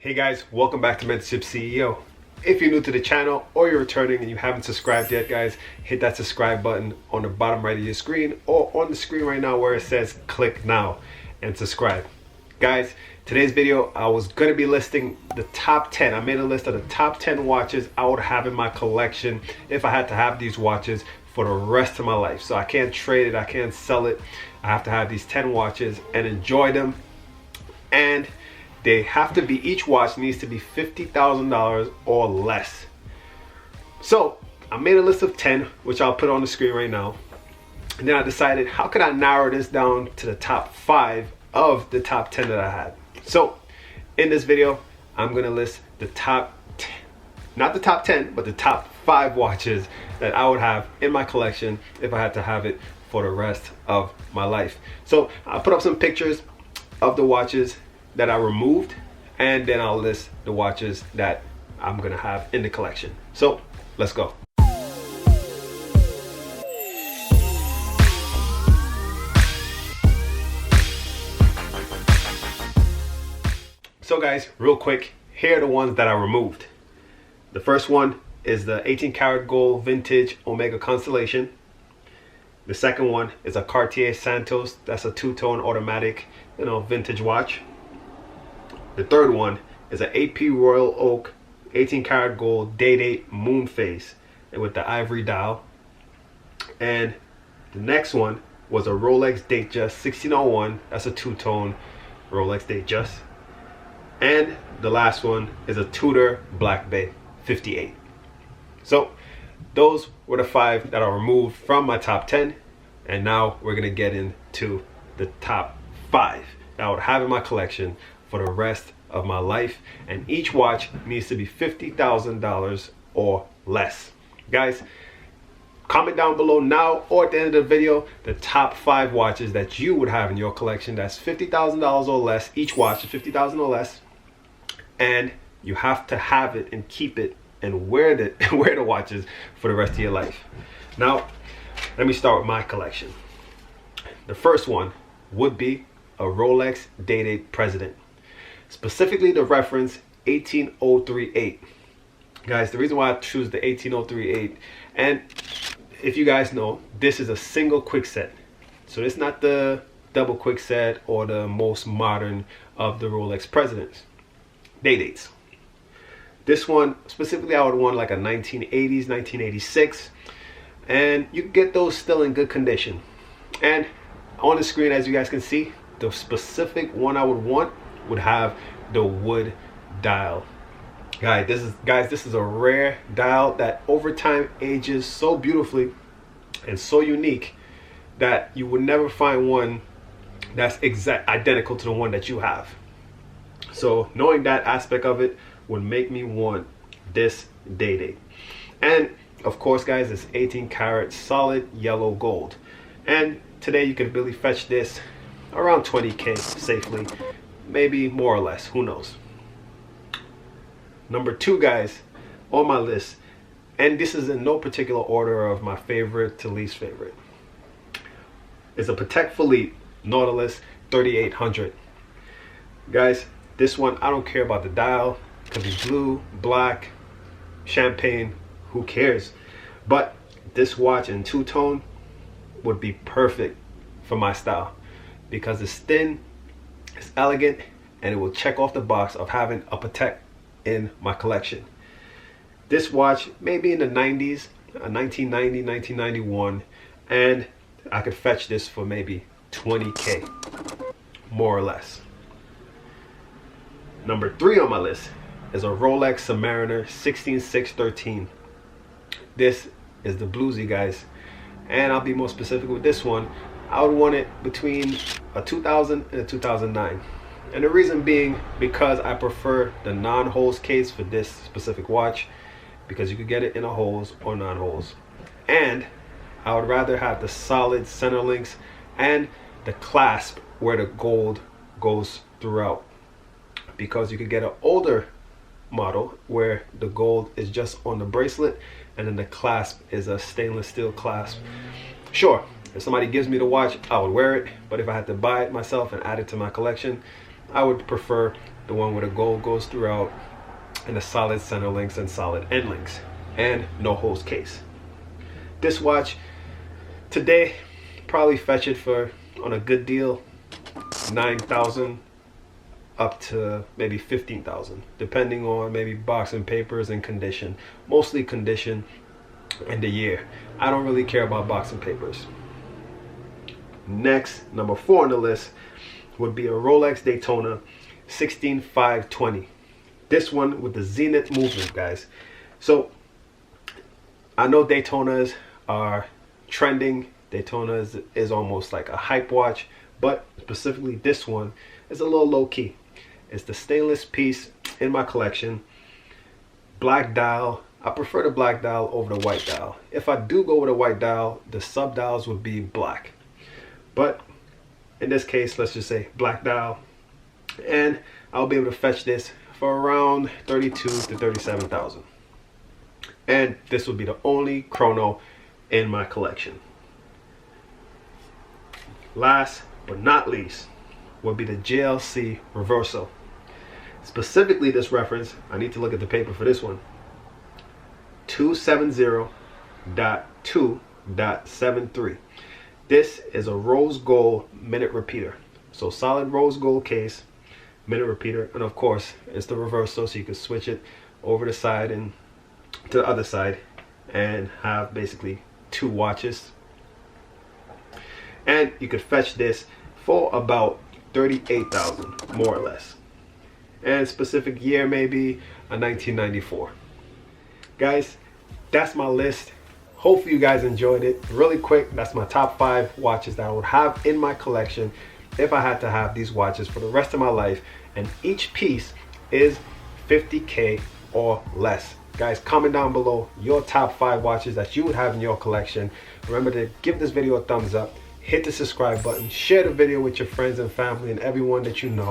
Hey guys, welcome back to Mentorship CEO. If you're new to the channel or you're returning and you haven't subscribed yet, guys, hit that subscribe button on the bottom right of your screen or on the screen right now where it says click now and subscribe. Guys, today's video, I was going to be listing the top 10. I made a list of the top 10 watches I would have in my collection if I had to have these watches for the rest of my life. So I can't trade it, I can't sell it. I have to have these 10 watches and enjoy them. And they have to be, each watch needs to be $50,000 or less. So I made a list of 10, which I'll put on the screen right now. And then I decided, how could I narrow this down to the top 5 of the top 10 that I had? So in this video, I'm gonna list the top 10, not the top 10, but the top 5 watches that I would have in my collection if I had to have it for the rest of my life. So I'll put up some pictures of the watches that I removed, and then I'll list the watches that I'm gonna have in the collection. So let's go. So guys, real quick, here are the ones that I removed. The first one is the 18 karat gold vintage Omega Constellation. The second one is a Cartier Santos. That's a two-tone automatic, vintage watch. The third one is an AP Royal Oak 18 karat gold day-date moon phase with the ivory dial. And the next one was a Rolex Datejust 1601. That's a two-tone Rolex Datejust. And the last one is a Tudor Black Bay 58. So those were the 5 that I removed from my top 10. And now we're gonna get into the top 5 that I would have in my collection for the rest of my life, and each watch needs to be $50,000 or less. Guys, comment down below now or at the end of the video the top 5 watches that you would have in your collection that's $50,000 or less. Each watch is $50,000 or less, and you have to have it and keep it and wear the watches for the rest of your life. Now let me start with my collection. The first one would be a Rolex Day-Date President, specifically the reference 18038. Guys, the reason why I choose the 18038, and if you guys know, this is a single quick set. So it's not the double quick set or the most modern of the Rolex Presidents day-dates. This one specifically, I would want like a 1980s, 1986, and you can get those still in good condition. And on the screen, as you guys can see, the specific one I would want would have the wood dial. Guys, this is a rare dial that over time ages so beautifully and so unique that you would never find one that's identical to the one that you have. So knowing that aspect of it would make me want this day-date. And of course, guys, it's 18 karat solid yellow gold, and today you can really fetch this around 20K safely, maybe more or less, who knows. Number 2, guys, on my list, and this is in no particular order of my favorite to least favorite, is a Patek Philippe Nautilus 3800. Guys, this one, I don't care about the dial because it's blue, black, champagne, who cares? But this watch in two-tone would be perfect for my style because it's thin, it's elegant, and it will check off the box of having a Patek in my collection. This watch may be in the 90s, 1990, 1991, and I could fetch this for maybe 20K, more or less. Number 3 on my list is a Rolex Submariner 16613. This is the bluesy, guys, and I'll be more specific with this one. I would want it between a 2000 and a 2009, and the reason being because I prefer the non-holes case for this specific watch, because you could get it in a holes or non-holes, and I would rather have the solid center links and the clasp where the gold goes throughout, because you could get an older model where the gold is just on the bracelet and then the clasp is a stainless steel clasp. Sure, if somebody gives me the watch, I would wear it, but if I had to buy it myself and add it to my collection, I would prefer the one where the gold goes throughout, and the solid center links and solid end links, and no holes case. This watch today, probably fetch it for, on a good deal, 9,000 up to maybe 15,000, depending on maybe box and papers and condition. Mostly condition and the year. I don't really care about box and papers. Next, number 4 on the list would be a Rolex Daytona 16520. This one with the zenith movement, guys. So I know Daytonas are trending. Daytona is almost like a hype watch, but specifically this one is a little low key. It's the stainless piece in my collection. Black dial. I prefer the black dial over the white dial. If I do go with a white dial, the sub dials would be black. But in this case, let's just say black dial. And I'll be able to fetch this for around 32 to 37,000. And this will be the only chrono in my collection. Last but not least would be the Jlc Reversal. Specifically this reference, I need to look at the paper for this one. 270.2.73. This is a rose gold minute repeater. So solid rose gold case, minute repeater, and of course it's the reversal, so you can switch it over the side and to the other side and have basically 2 watches. And you could fetch this for about 38,000, more or less. And specific year maybe a 1994. Guys, that's my list. Hopefully you guys enjoyed it. Really quick, that's my top 5 watches that I would have in my collection if I had to have these watches for the rest of my life, and each piece is 50K or less. Guys, comment down below your top 5 watches that you would have in your collection. Remember to give this video a thumbs up, hit the subscribe button, share the video with your friends and family and everyone that you know.